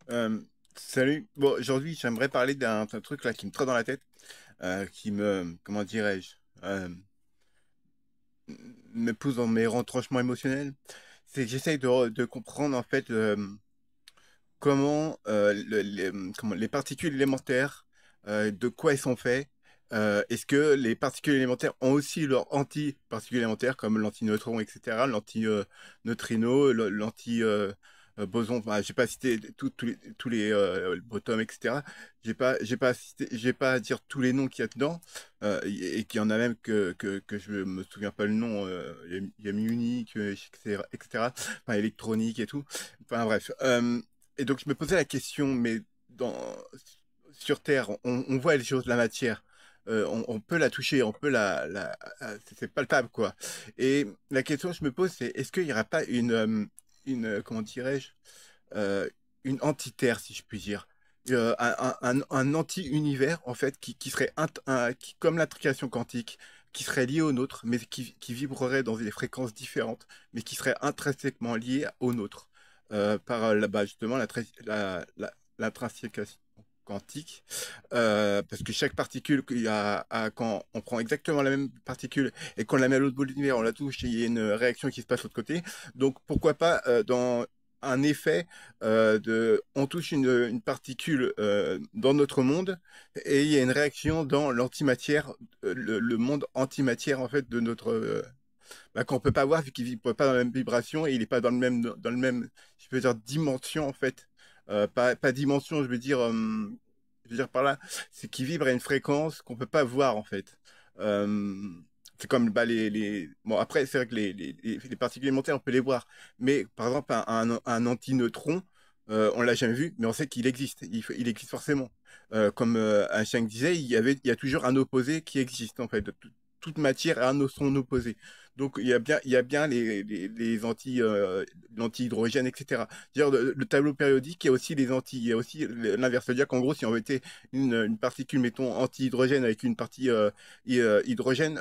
Euh, Salut. Bon, aujourd'hui, j'aimerais parler d'un truc là qui me trotte dans la tête, comment dirais-je, euh, me pousse dans mes retranchements émotionnels. C'est que j'essaye de comprendre en fait comment les particules élémentaires, de quoi elles sont faites. Est-ce que les particules élémentaires ont aussi leurs anti-particules élémentaires comme l'antineutron, etc., l'antineutrino, l'anti-boson. Enfin, j'ai pas cité tous les brotons, etc. J'ai pas à dire tous les noms qu'il y a dedans, et qu'il y en a même que je me souviens pas le nom. Il y a Munich, etc., etc. Enfin, électronique et tout. Enfin bref. Et donc je me posais la question, mais sur Terre, on voit les choses, la matière, on peut la toucher, on peut c'est palpable quoi. Et la question que je me pose, c'est est-ce qu'il n'y aura pas comment dirais-je, euh, une anti-Terre, si je puis dire, un anti-univers en fait qui serait comme l'intrication quantique, qui serait lié au nôtre, mais qui vibrerait dans des fréquences différentes, mais qui serait intrinsèquement lié au nôtre par justement l'intrinsècation quantique, parce que chaque particule, quand on prend exactement la même particule et qu'on la met à l'autre bout de l'univers, on la touche et il y a une réaction qui se passe de l'autre côté. Donc pourquoi pas dans un effet on touche une particule dans notre monde et il y a une réaction dans l'antimatière, le monde antimatière en fait de notre qu'on peut pas voir vu qu'il vibre pas dans la même vibration et il est pas dans le même, je peux dire dimension en fait. Pas dimension, je veux dire par là, c'est qu'il vibre à une fréquence qu'on peut pas voir en fait. Euh, c'est comme bon après c'est vrai que les particules élémentaires on peut les voir, mais par exemple un antineutron, on l'a jamais vu, mais on sait qu'il existe. Il existe forcément. Comme Einstein disait, il y a toujours un opposé qui existe en fait. Toute matière a son opposé. Donc il y a bien l'anti-hydrogène, etc. C'est-à-dire le tableau périodique, il y a aussi il y a aussi l'inverse. C'est-à-dire qu'en gros, si on mettait une particule, mettons, anti-hydrogène avec une partie hydrogène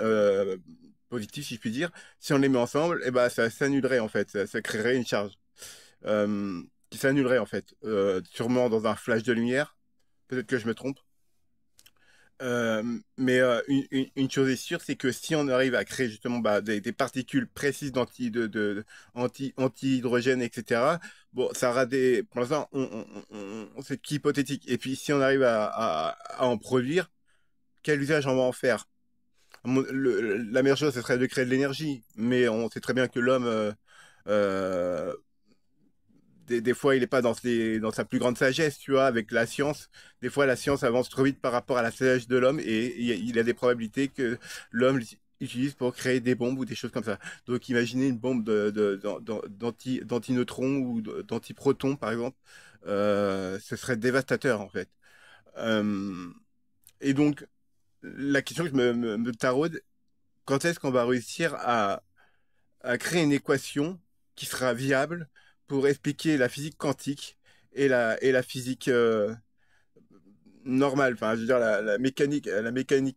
positive, si je puis dire, si on les met ensemble, eh ben, ça s'annulerait en fait, ça créerait une charge euh, qui s'annulerait en fait, sûrement dans un flash de lumière. Peut-être que je me trompe. Mais une chose est sûre, c'est que si on arrive à créer justement des particules précises anti-hydrogène, etc., bon, ça aura pour l'instant, c'est qu'hypothétique. Et puis, si on arrive à en produire, quel usage on va en faire? La meilleure chose, ce serait de créer de l'énergie. Mais on sait très bien que l'homme, euh, des fois, il n'est pas dans sa plus grande sagesse, tu vois, avec la science. Des fois, la science avance trop vite par rapport à la sagesse de l'homme et il y a des probabilités que l'homme utilise pour créer des bombes ou des choses comme ça. Donc, imaginez une bombe d'antineutrons ou d'antiprotons, par exemple. Ce serait dévastateur, en fait. Euh, et donc, la question que me taraude, quand est-ce qu'on va réussir à créer une équation qui sera viable pour expliquer la physique quantique et la physique normale, enfin, je veux dire, la mécanique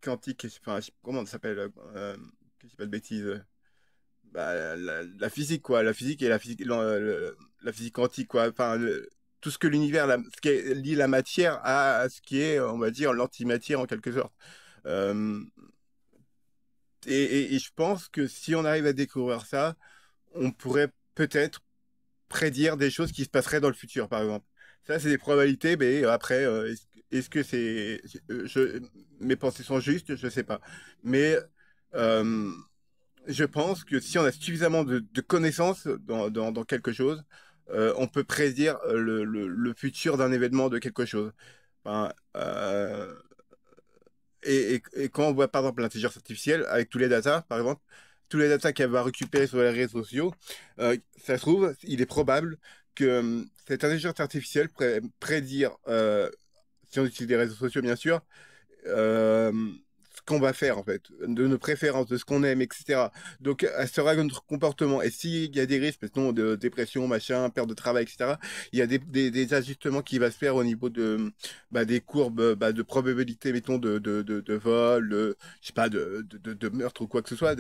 quantique, enfin, comment ça s'appelle, que je dis pas de bêtises, la physique, quoi, la physique et la physique quantique, quoi, enfin, tout ce que ce qui lie la matière à ce qui est, on va dire, l'antimatière en quelque sorte. Euh, et je pense que si on arrive à découvrir ça, on pourrait peut-être prédire des choses qui se passeraient dans le futur, par exemple. Ça, c'est des probabilités, mais après, est-ce que mes pensées sont justes? Je sais pas. Mais euh, je pense que si on a suffisamment de connaissances dans quelque chose, on peut prédire le futur d'un événement de quelque chose. Enfin, et quand on voit par exemple l'intelligence artificielle avec tous les datas, par exemple, tous les datas qu'elle va récupérer sur les réseaux sociaux, ça se trouve, il est probable que cette intelligence artificielle prédire, si on utilise les réseaux sociaux bien sûr, euh, ce qu'on va faire en fait, de nos préférences, de ce qu'on aime, etc. Donc, elle sera notre comportement. Et s'il y a des risques, mettons, de dépression, machin, perte de travail, etc., il y a des ajustements qui vont se faire au niveau des courbes de probabilité, mettons, de vol, je sais pas, de meurtre ou quoi que ce soit,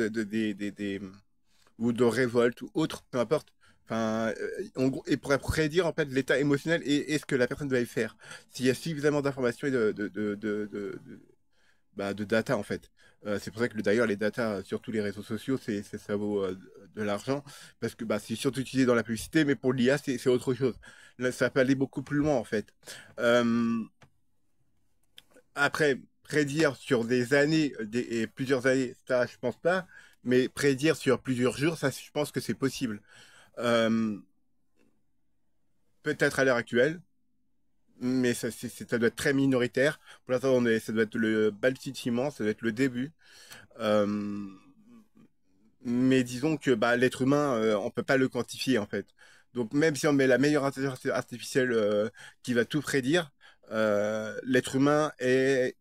ou de révolte ou autre, peu importe. Enfin, en gros, et pourrait prédire en fait l'état émotionnel et ce que la personne va y faire. S'il y a suffisamment d'informations et de data en fait. C'est pour ça que d'ailleurs les data sur tous les réseaux sociaux, ça vaut de l'argent parce que bah, c'est surtout utilisé dans la publicité, mais pour l'IA, c'est autre chose. Là, ça peut aller beaucoup plus loin en fait. Euh, Après, prédire sur des années et plusieurs années, ça je pense pas, mais prédire sur plusieurs jours, ça je pense que c'est possible. Euh, Peut-être à l'heure actuelle, mais ça doit être très minoritaire. Pour l'instant, ça doit être le balbutiement, ça doit être le début. Euh, mais disons que bah, l'être humain, on peut pas le quantifier en fait. Donc même si on met la meilleure intelligence artificielle qui va tout prédire, l'être humain est,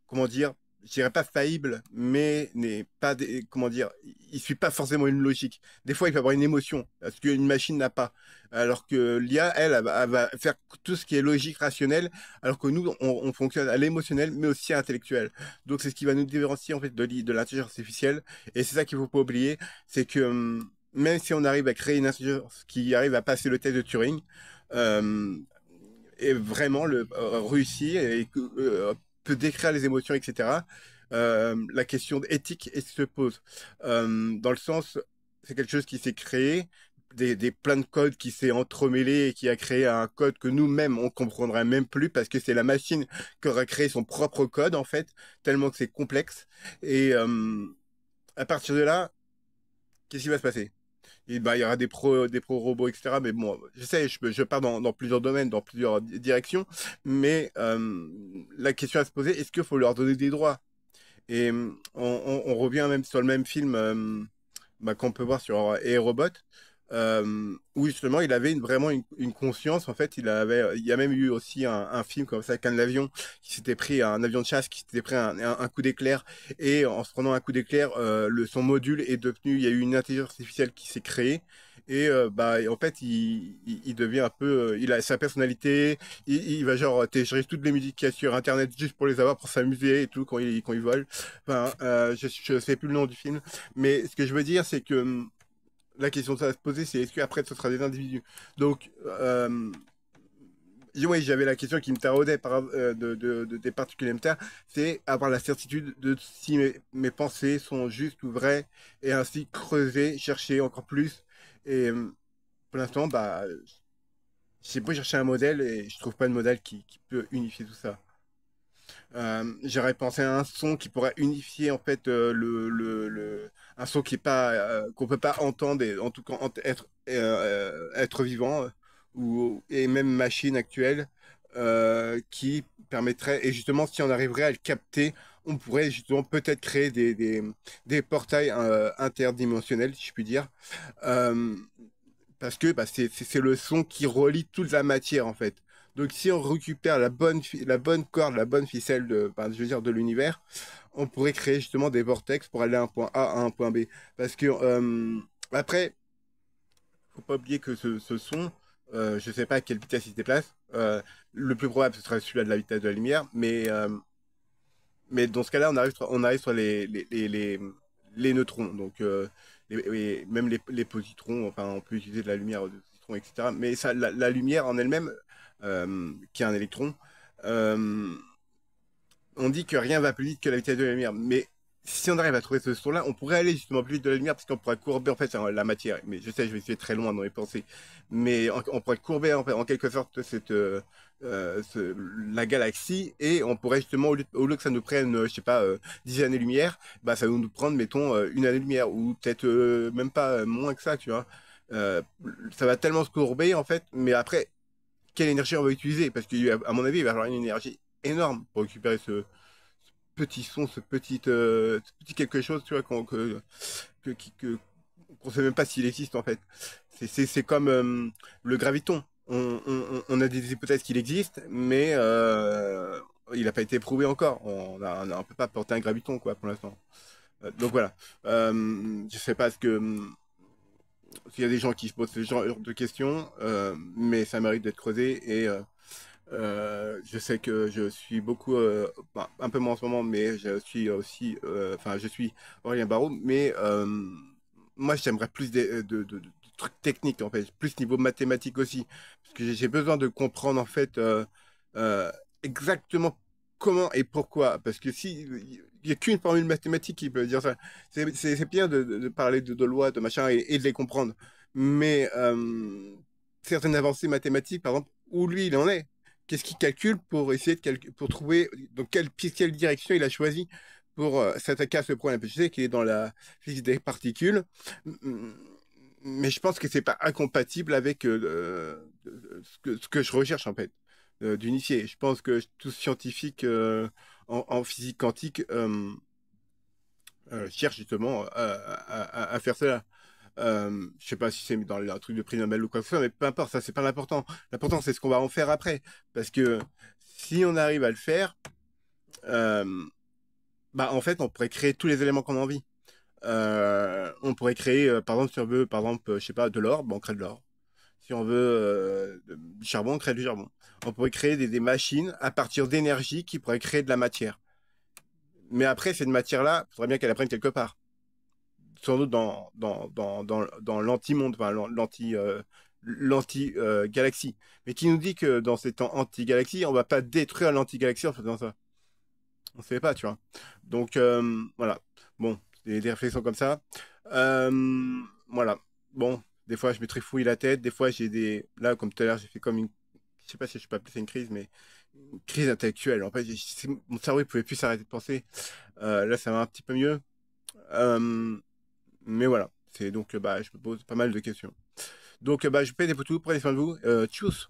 comment dire, je dirais pas faillible, mais n'est pas, comment dire, il suit pas forcément une logique. Des fois, il peut avoir une émotion, ce qu'une machine n'a pas. Alors que l'IA, elle va faire tout ce qui est logique, rationnel, alors que nous, on fonctionne à l'émotionnel, mais aussi à l'intellectuel. Donc, c'est ce qui va nous différencier, en fait, de l'intelligence artificielle. Et c'est ça qu'il faut pas oublier, c'est que même si on arrive à créer une intelligence qui arrive à passer le test de Turing, euh, et vraiment réussir et peut décrire les émotions, etc. La question éthique se pose. Dans le sens, c'est quelque chose qui s'est créé, plein de codes qui s'est entremêlé et qui a créé un code que nous-mêmes, on comprendrait même plus parce que c'est la machine qui aura créé son propre code, en fait, tellement que c'est complexe. Et à partir de là, qu'est-ce qui va se passer? Et bah, il y aura des pros robots, etc. Mais bon, je sais, je pars dans plusieurs domaines, dans plusieurs directions. Mais la question à se poser, est-ce qu'il faut leur donner des droits? Et on revient même sur le même film bah, qu'on peut voir sur A Robot, où justement il avait vraiment une conscience. En fait, il y a même eu aussi un film comme ça, avec un avion qui s'était pris, un avion de chasse qui s'était pris un coup d'éclair. Et en se prenant un coup d'éclair, son module est devenu, il y a eu une intelligence artificielle qui s'est créée. Et bah, en fait, il devient un peu, il a sa personnalité, il va genre télécharger toutes les musiques qu'il y a sur Internet juste pour les avoir, pour s'amuser et tout quand il vole. Enfin, je sais plus le nom du film, mais ce que je veux dire, c'est que la question que ça va se poser, c'est est-ce qu'après ce sera des individus? Donc, oui, j'avais la question qui me taraudait des particules élémentaires, c'est avoir la certitude de si mes pensées sont justes ou vraies, et ainsi creuser, chercher encore plus. Et pour l'instant, bah, j'ai beau chercher un modèle et je trouve pas de modèle qui peut unifier tout ça. J'aurais pensé à un son qui pourrait unifier en fait un son qui est pas qu'on peut pas entendre et en tout cas être vivant et même machine actuelle qui permettrait et justement si on arriverait à le capter, on pourrait justement peut-être créer des portails interdimensionnels, si je puis dire. Euh, Parce que bah, c'est le son qui relie toute la matière en fait. Donc si on récupère la bonne corde, la bonne ficelle je veux dire, de l'univers, on pourrait créer justement des vortex pour aller à un point A à un point B. Parce que après, faut pas oublier que ce son, je sais pas à quelle vitesse il se déplace. Le plus probable ce serait celui-là de la vitesse de la lumière, mais dans ce cas-là, on arrive sur les neutrons, donc même les positrons, enfin on peut utiliser de la lumière de positrons, etc. Mais ça, la lumière en elle-même, qui est un électron, euh, on dit que rien va plus vite que la vitesse de la lumière. Mais si on arrive à trouver ce son-là, on pourrait aller justement plus vite de la lumière parce qu'on pourrait courber en fait sur la matière. Mais je sais, je vais essayer très loin dans les pensées. Mais on pourrait courber en, fait, en quelque sorte la galaxie et on pourrait justement, au lieu que ça nous prenne, je sais pas, 10 années-lumière, bah, ça va nous prendre, mettons, une année-lumière ou peut-être même pas moins que ça, tu vois. Euh, Ça va tellement se courber en fait, mais après, quelle énergie on va utiliser? Parce qu'à mon avis, il va y avoir une énergie énorme pour récupérer ce petit son, ce petit quelque chose, tu vois, qu'on sait même pas s'il existe en fait. C'est comme le graviton. On a des hypothèses qu'il existe, mais il n'a pas été prouvé encore. On peut pas porter un graviton, quoi, pour l'instant. Donc voilà. Je sais pas s'il y a des gens qui se posent ce genre de questions, mais ça mérite d'être creusé et je sais que je suis beaucoup, un peu moins en ce moment, mais je suis aussi, enfin, je suis Aurélien Barraud, mais moi, j'aimerais plus de trucs techniques, en fait, plus niveau mathématique aussi. Parce que j'ai besoin de comprendre, en fait, euh, exactement comment et pourquoi. Parce que si, il n'y a qu'une formule mathématique qui peut dire ça. C'est bien de parler de lois, de machin, et de les comprendre. Mais certaines avancées mathématiques, par exemple, où lui, il en est. Qu'est-ce qu'il calcule pour essayer pour trouver dans quelle direction il a choisi pour s'attaquer à ce problème. Je sais qu'il est dans la physique des particules, m- mais je pense que c'est pas incompatible avec ce que je recherche en fait, d'initier. Je pense que tout scientifique en physique quantique cherche justement à faire cela. Je sais pas si c'est dans le truc de prix Nobel ou quoi que ce soit, mais peu importe, ça c'est pas l'important. L'important c'est ce qu'on va en faire après. Parce que si on arrive à le faire, euh, bah en fait on pourrait créer tous les éléments qu'on a envie. On pourrait créer, par exemple, si on veut, par exemple, je sais pas, de l'or, ben, on crée de l'or. Si on veut du charbon, on crée du charbon. On pourrait créer des machines à partir d'énergie qui pourraient créer de la matière. Mais après, cette matière-là, il faudrait bien qu'elle apprenne quelque part. Sans doute dans l'anti-monde, enfin, l'anti-galaxie. Mais qui nous dit que dans ces temps anti-galaxie, on va pas détruire l'anti-galaxie en faisant ça? On sait pas, tu vois. Donc, voilà. Bon, des réflexions comme ça. Voilà. Bon, des fois, je me trifouille la tête. Des fois, j'ai des. Là, comme tout à l'heure, j'ai fait comme une. Je sais pas si je peux appeler ça une crise, mais une crise intellectuelle. En fait, mon cerveau, il pouvait plus s'arrêter de penser. Là, ça va un petit peu mieux. Euh, mais voilà. C'est donc, bah, je me pose pas mal de questions. Donc, bah, je vous fais des photos. Prenez soin de vous. Tchuss!